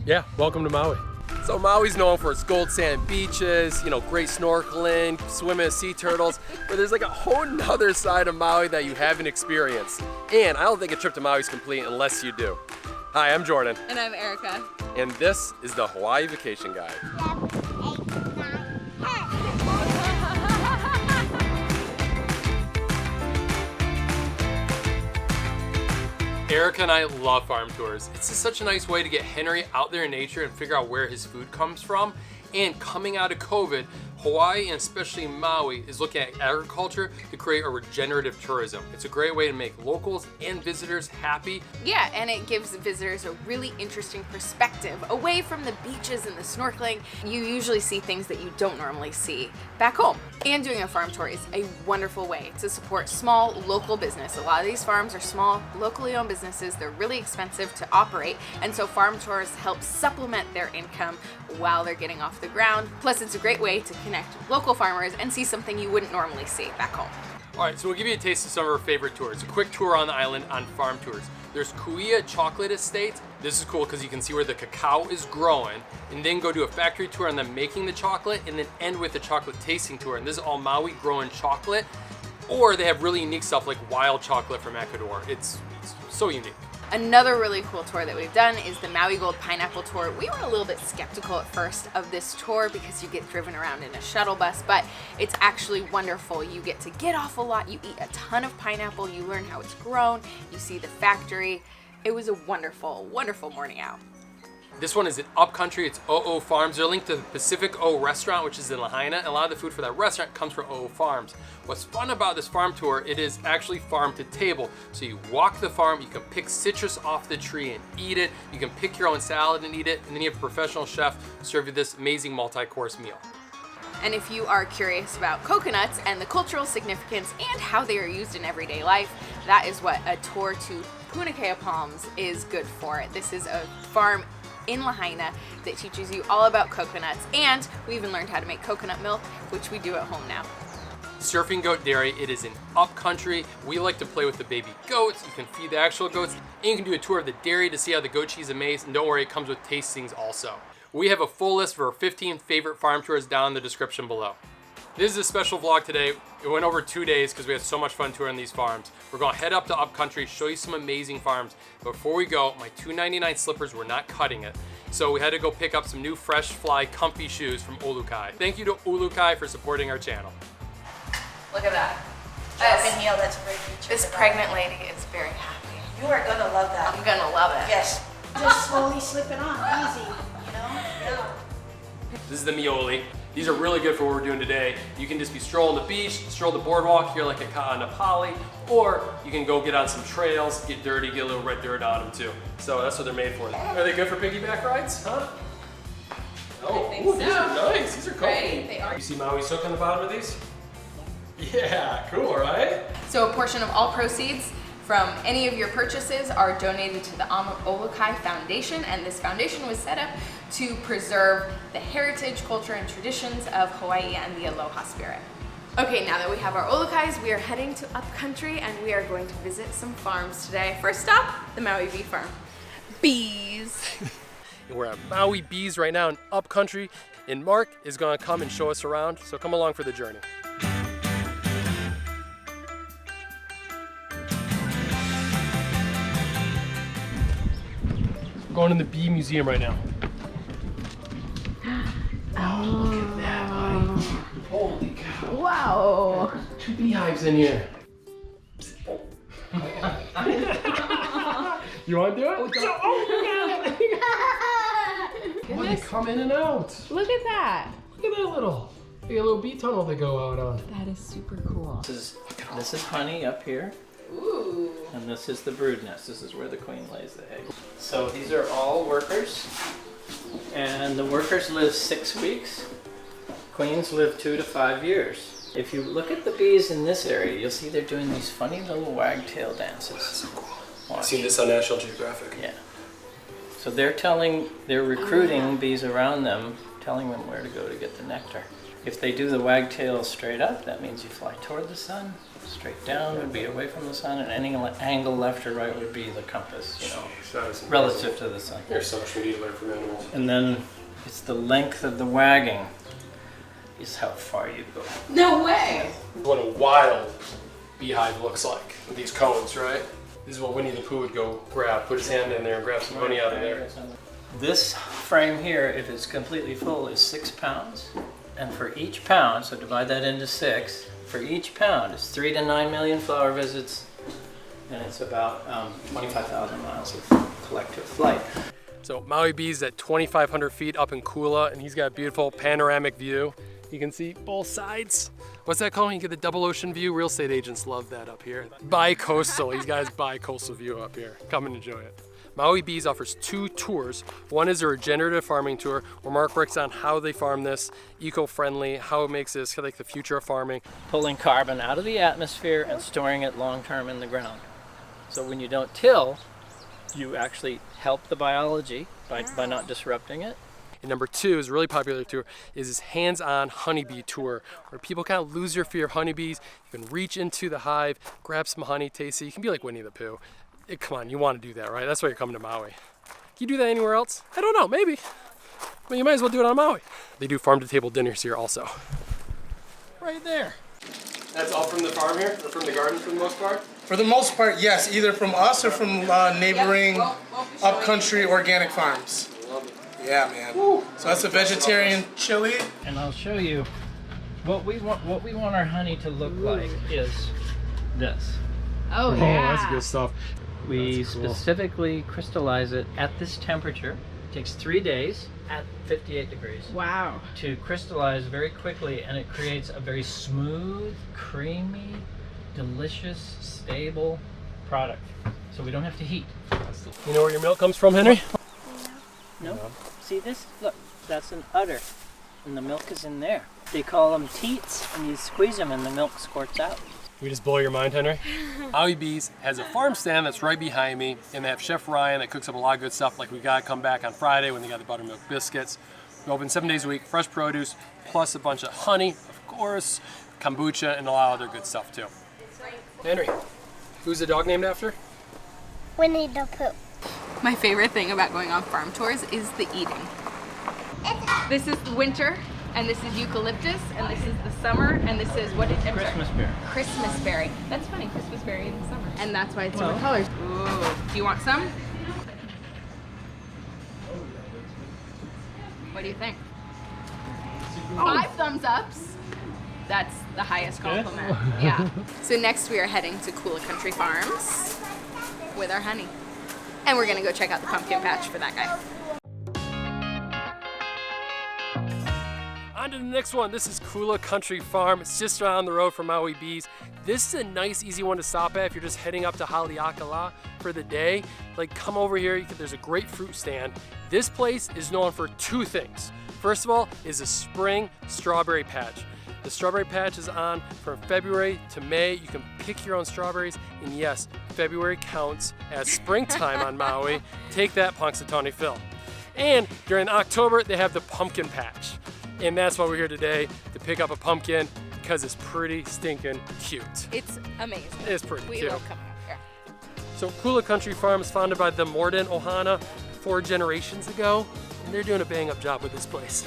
Yeah, welcome to Maui. So Maui's known for its gold sand beaches, great snorkeling, swimming with sea turtles, but there's like a whole nother side of Maui that you haven't experienced. And I don't think a trip to Maui is complete unless you do. Hi, I'm Jordan. And I'm Erica. And this is the Hawaii Vacation Guide. 7, 8, 9, 10. Erica and I love farm tours. It's just such a nice way to get Henry out there in nature and figure out where his food comes from. And coming out of COVID, Hawaii and especially Maui is looking at agriculture to create a regenerative tourism. It's a great way to make locals and visitors happy. Yeah, and it gives visitors a really interesting perspective away from the beaches and the snorkeling. You usually see things that you don't normally see back home. And doing a farm tour is a wonderful way to support small local business. A lot of these farms are small, locally owned businesses. They're really expensive to operate, and so farm tours help supplement their income while they're getting off the ground. Plus, it's a great way to connect with local farmers and see something you wouldn't normally see back home. All right, so we'll give you a taste of some of our favorite tours. A quick tour on the island on farm tours. There's Kauai Chocolate Estate. This is cool because you can see where the cacao is growing, and then go do a factory tour on them making the chocolate, and then end with a chocolate tasting tour. And this is all Maui grown chocolate. Or they have really unique stuff like wild chocolate from Ecuador. It's so unique. Another really cool tour that we've done is the Maui Gold Pineapple Tour. We were a little bit skeptical at first of this tour because you get driven around in a shuttle bus, but it's actually wonderful. You get to get off a lot, you eat a ton of pineapple, you learn how it's grown, you see the factory. It was a wonderful, wonderful morning out. This one is in Upcountry. It's OO Farms. They're linked to the Pacific O restaurant, which is in Lahaina, and a lot of the food for that restaurant comes from OO Farms. What's fun about this farm tour, it is actually farm to table. So you walk the farm, you can pick citrus off the tree and eat it. You can pick your own salad and eat it, and then you have a professional chef serve you this amazing multi-course meal. And if you are curious about coconuts and the cultural significance and how they are used in everyday life, that is what a tour to Punakea Palms is good for. This is a farm in Lahaina that teaches you all about coconuts, and we even learned how to make coconut milk, which we do at home now. Surfing Goat Dairy, it is in Upcountry. We like to play with the baby goats. You can feed the actual goats, and you can do a tour of the dairy to see how the goat cheese is made, and don't worry, it comes with tastings also. We have a full list of our 15 favorite farm tours down in the description below. This is a special vlog today. It went over 2 days because we had so much fun touring these farms. We're gonna head up to Upcountry, show you some amazing farms. Before we go, my $2.99 slippers were not cutting it. So we had to go pick up some new fresh fly comfy shoes from Olukai. Thank you to Olukai for supporting our channel. Look at that. Drop and heel, that's a great feature. This pregnant lady is very happy. You are gonna love that. I'm gonna love it. Yes. Just slowly slip it on, easy, Yeah. This is the Mioli. These are really good for what we're doing today. You can just be strolling the beach, stroll the boardwalk here like a Ka'anapali, or you can go get on some trails, get dirty, get a little red dirt on them too. So that's what they're made for. Are they good for piggyback rides, huh? Oh, think ooh, so. These are nice. These are cool. Right, they are. You see Maui Sook on the bottom of these? Yeah, cool, right? So a portion of all proceeds from any of your purchases are donated to the Olukai Foundation, and this foundation was set up to preserve the heritage, culture, and traditions of Hawaii and the aloha spirit. Okay, now that we have our Olukais, we are heading to Upcountry and we are going to visit some farms today. First stop, the Maui Bee Farm. Bees. We're at Maui Bees right now in Upcountry, and Mark is gonna come and show us around, so come along for the journey. Going in the bee museum right now. Oh, look at that, buddy. Holy cow. Wow. 2 beehives in here. You want to do it? Oh, they come in and out. Look at that. Look at that little bee tunnel they go out on. That is super cool. This is honey up here. Ooh. And this is the brood nest. This is where the queen lays the eggs. So these are all workers. And the workers live 6 weeks. Queens live 2 to 5 years. If you look at the bees in this area, you'll see they're doing these funny little wagtail dances. So cool. Watch. I've seen this on National Geographic. Yeah. So they're recruiting bees around them, telling them where to go to get the nectar. If they do the wagtail straight up, that means you fly toward the sun. Straight down would be away from the sun, and any angle left or right would be the compass, you know, relative to the sun. There's so much we need to learn from animals. And then it's the length of the wagging is how far you go. No way! What a wild beehive looks like with these cones, right? This is what Winnie the Pooh would go grab, put his hand in there and grab some honey out of there. This frame here, if it's completely full, is 6 pounds. And for each pound, so divide that into 6, for each pound is 3 to 9 million flower visits, and it's about 25,000 miles of collective flight. So Maui Bee's at 2,500 feet up in Kula, and he's got a beautiful panoramic view. You can see both sides. What's that called? You get the double ocean view. Real estate agents love that up here. Bi-coastal. He's got his bi-coastal view up here. Come and enjoy it. Maui Bees offers 2 tours. One is a regenerative farming tour where Mark breaks down how they farm this, eco-friendly, how it makes this like the future of farming. Pulling carbon out of the atmosphere and storing it long-term in the ground. So when you don't till, you actually help the biology by not disrupting it. And number 2 is a really popular tour, is this hands-on honeybee tour, where people kind of lose their fear of honeybees. You can reach into the hive, grab some honey, taste it. You can be like Winnie the Pooh. Come on, you want to do that, right? That's why you're coming to Maui. Can you do that anywhere else? I don't know, maybe. But you might as well do it on Maui. They do farm-to-table dinners here also. Right there. That's all from the farm here, or from the garden for the most part? For the most part, yes, either from us or from neighboring upcountry organic farms. Love it. Yeah, man. So that's a vegetarian chili. And I'll show you what we want our honey to look like is this. Oh, yeah. That's good stuff. We That's cool. specifically crystallize it at this temperature. It takes 3 days at 58 degrees Wow. to crystallize very quickly, and it creates a very smooth, creamy, delicious, stable product. So we don't have to heat. You know where your milk comes from, Henry? No? See this? Look, that's an udder, and the milk is in there. They call them teats, and you squeeze them and the milk squirts out. We just blow your mind, Henry. Maui Bees has a farm stand that's right behind me, and they have Chef Ryan that cooks up a lot of good stuff. Like we got to come back on Friday when they got the buttermilk biscuits. We open 7 days a week, fresh produce, plus a bunch of honey, of course, kombucha, and a lot of other good stuff too. Henry, who's the dog named after? Winnie the Pooh. My favorite thing about going on farm tours is the eating. This is winter, and this is eucalyptus, and this is the summer, and this is what is Christmas berry. Christmas berry. That's funny, Christmas berry in the summer. And that's why it's different colors. Ooh, do you want some? What do you think? 5 thumbs ups. That's the highest compliment. Yeah. So next we are heading to Kula Country Farms with our honey. And we're gonna go check out the pumpkin patch for that guy. On to the next one. This is Kula Country Farm. It's just around the road from Maui Bees. This is a nice, easy one to stop at if you're just heading up to Haleakala for the day. Like, come over here. There's a great fruit stand. This place is known for 2 things. First of all, is a spring strawberry patch. The strawberry patch is on from February to May. You can pick your own strawberries, and yes, February counts as springtime on Maui. Take that, Punxsutawney Phil. And during October, they have the pumpkin patch. And that's why we're here today, to pick up a pumpkin, because it's pretty stinking cute. It's amazing. It's pretty We cute. love coming up here. So Kula Country Farm is founded by the Morden Ohana 4 generations ago, and they're doing a bang-up job with this place.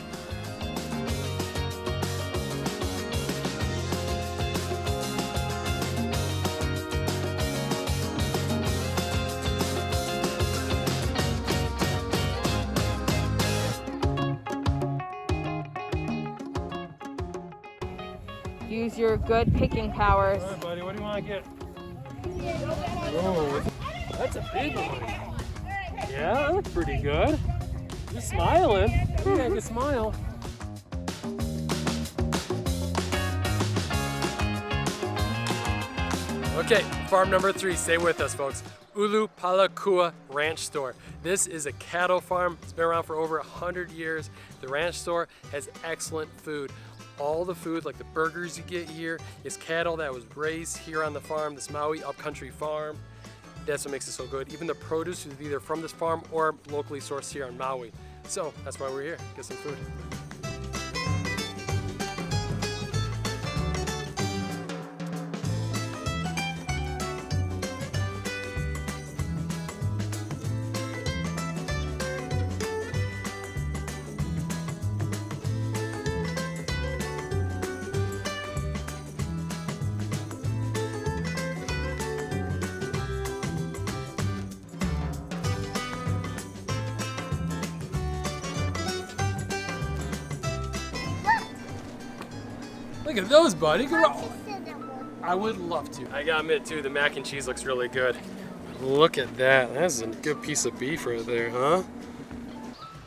Use your good picking powers. All right, buddy, what do you want to get? Oh, that's a big one. Yeah, that looks pretty good. You're smiling. You got a good smile. Okay, farm number 3. Stay with us, folks. Ulupalakua Ranch Store. This is a cattle farm. It's been around for over 100 years. The ranch store has excellent food. All the food, like the burgers you get here, is cattle that was raised here on the farm, this Maui upcountry farm. That's what makes it so good. Even the produce is either from this farm or locally sourced here on Maui. So that's why we're here, get some food. Look at those, buddy. Go on. Cinnamon. I would love to. I gotta admit too, the mac and cheese looks really good. Look at that. That's a good piece of beef right there, huh?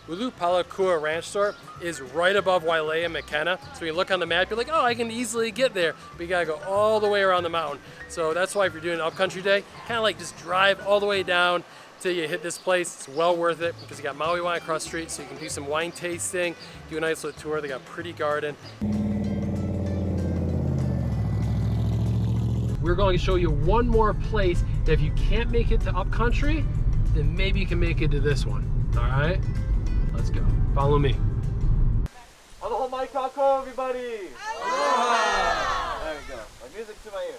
Ulupalakua Ranch Store is right above Wailea and McKenna. So you look on the map, you're like, oh, I can easily get there. But you gotta go all the way around the mountain. So that's why if you're doing an upcountry day, kind of like just drive all the way down till you hit this place. It's well worth it because you got MauiWine across the street, so you can do some wine tasting, do a nice little tour. They got a pretty garden. We're going to show you one more place that if you can't make it to upcountry, then maybe you can make it to this one. All right, let's go. Follow me. Aloha kako, everybody! Aloha! There we go. Like music to my ears.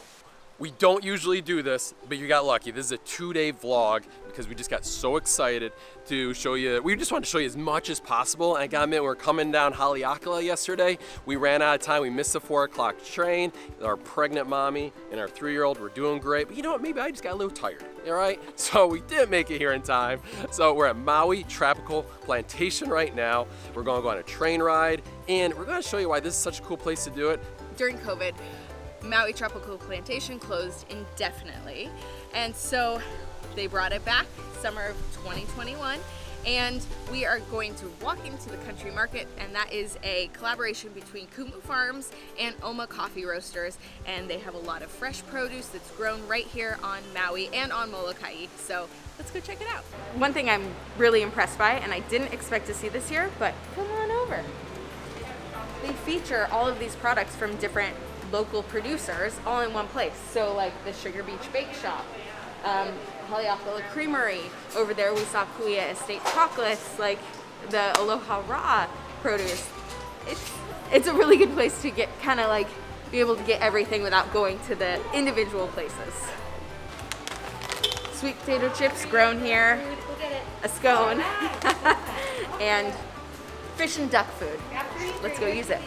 We don't usually do this, but you got lucky. This is a 2-day vlog because we just got so excited to show you. We just wanted to show you as much as possible. And I gotta admit, we were coming down Haleakala yesterday. We ran out of time. We missed the 4 o'clock train. Our pregnant mommy and our 3-year-old were doing great. But you know what? Maybe I just got a little tired. All right? So we didn't make it here in time. So we're at Maui Tropical Plantation right now. We're gonna go on a train ride, and we're gonna show you why this is such a cool place to do it. During COVID, Maui Tropical Plantation closed indefinitely, and so they brought it back summer of 2021, and we are going to walk into the country market, and that is a collaboration between Kumu Farms and Oma Coffee Roasters, and they have a lot of fresh produce that's grown right here on Maui and on Molokai, so let's go check it out. One thing I'm really impressed by, and I didn't expect to see this here, but come on over. They feature all of these products from different local producers all in one place. So like the Sugar Beach Bake Shop, Haleakala Creamery. Over there we saw Kuia Estate Chocolates, like the Aloha Raw produce. It's a really good place to get kind of like be able to get everything without going to the individual places. Sweet potato chips grown here, a scone, and fish and duck food. Let's go use it.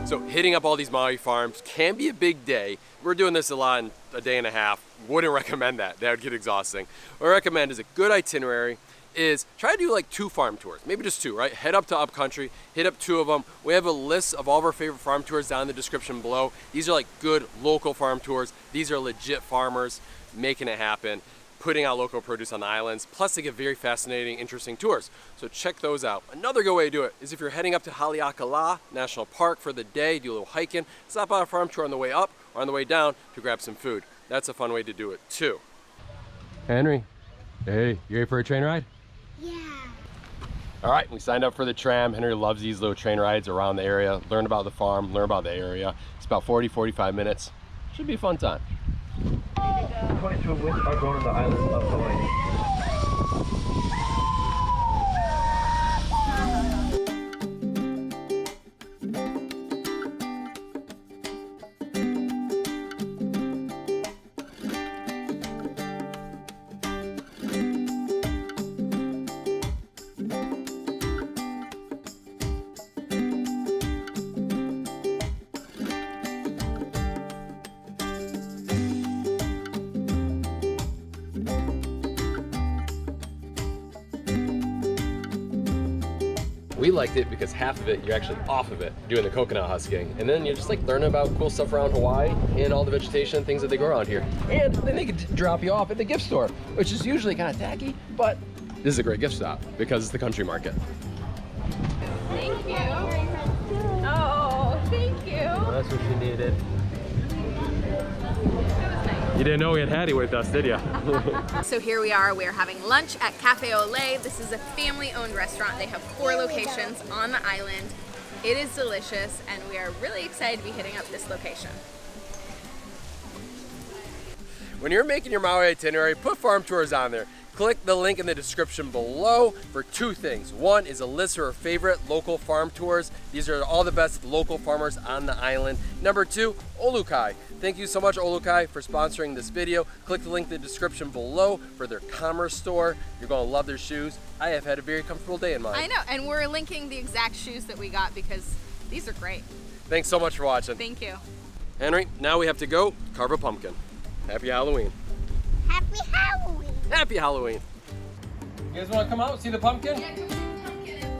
So hitting up all these Maui farms can be a big day. We're doing this a lot in a day and a half. Wouldn't recommend that. That would get exhausting. What I recommend is a good itinerary is try to do like 2 farm tours, maybe just 2, right? Head up to upcountry, hit up 2 of them. We have a list of all of our favorite farm tours down in the description below. These are like good local farm tours. These are legit farmers making it happen, putting out local produce on the islands. Plus they get very fascinating, interesting tours. So check those out. Another good way to do it is if you're heading up to Haleakala National Park for the day, do a little hiking, stop on a farm tour on the way up or on the way down to grab some food. That's a fun way to do it too. Henry, hey, you ready for a train ride? Yeah. All right, we signed up for the tram. Henry loves these little train rides around the area, learn about the farm, learn about the area. It's about 40-45 minutes. Should be a fun time. 22 of which are grown on the island of Hawaii. We liked it because half of it, you're actually off of it, doing the coconut husking. And then you're just like learning about cool stuff around Hawaii and all the vegetation, things that they grow around here. And then they could drop you off at the gift store, which is usually kind of tacky, but this is a great gift stop because it's the country market. Thank you. Oh, thank you. Well, that's what she needed. You didn't know we had Hattie with us, did you? So here we are, we're having lunch at Cafe Olay. This is a family-owned restaurant. They have 4 locations on the island. It is delicious, and we are really excited to be hitting up this location. When you're making your Maui itinerary, put farm tours on there. Click the link in the description below for 2 things. One is a list of our favorite local farm tours. These are all the best local farmers on the island. Number 2, Olukai. Thank you so much, Olukai, for sponsoring this video. Click the link in the description below for their commerce store. You're gonna love their shoes. I have had a very comfortable day in mine. I know, and we're linking the exact shoes that we got because these are great. Thanks so much for watching. Thank you. Henry, now we have to go carve a pumpkin. Happy Halloween. Happy Halloween. Happy Halloween. You guys want to come out and see the pumpkin? Yeah, come see the pumpkin.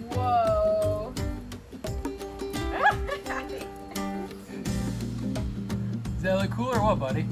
Whoa. Does that look cool or what, buddy?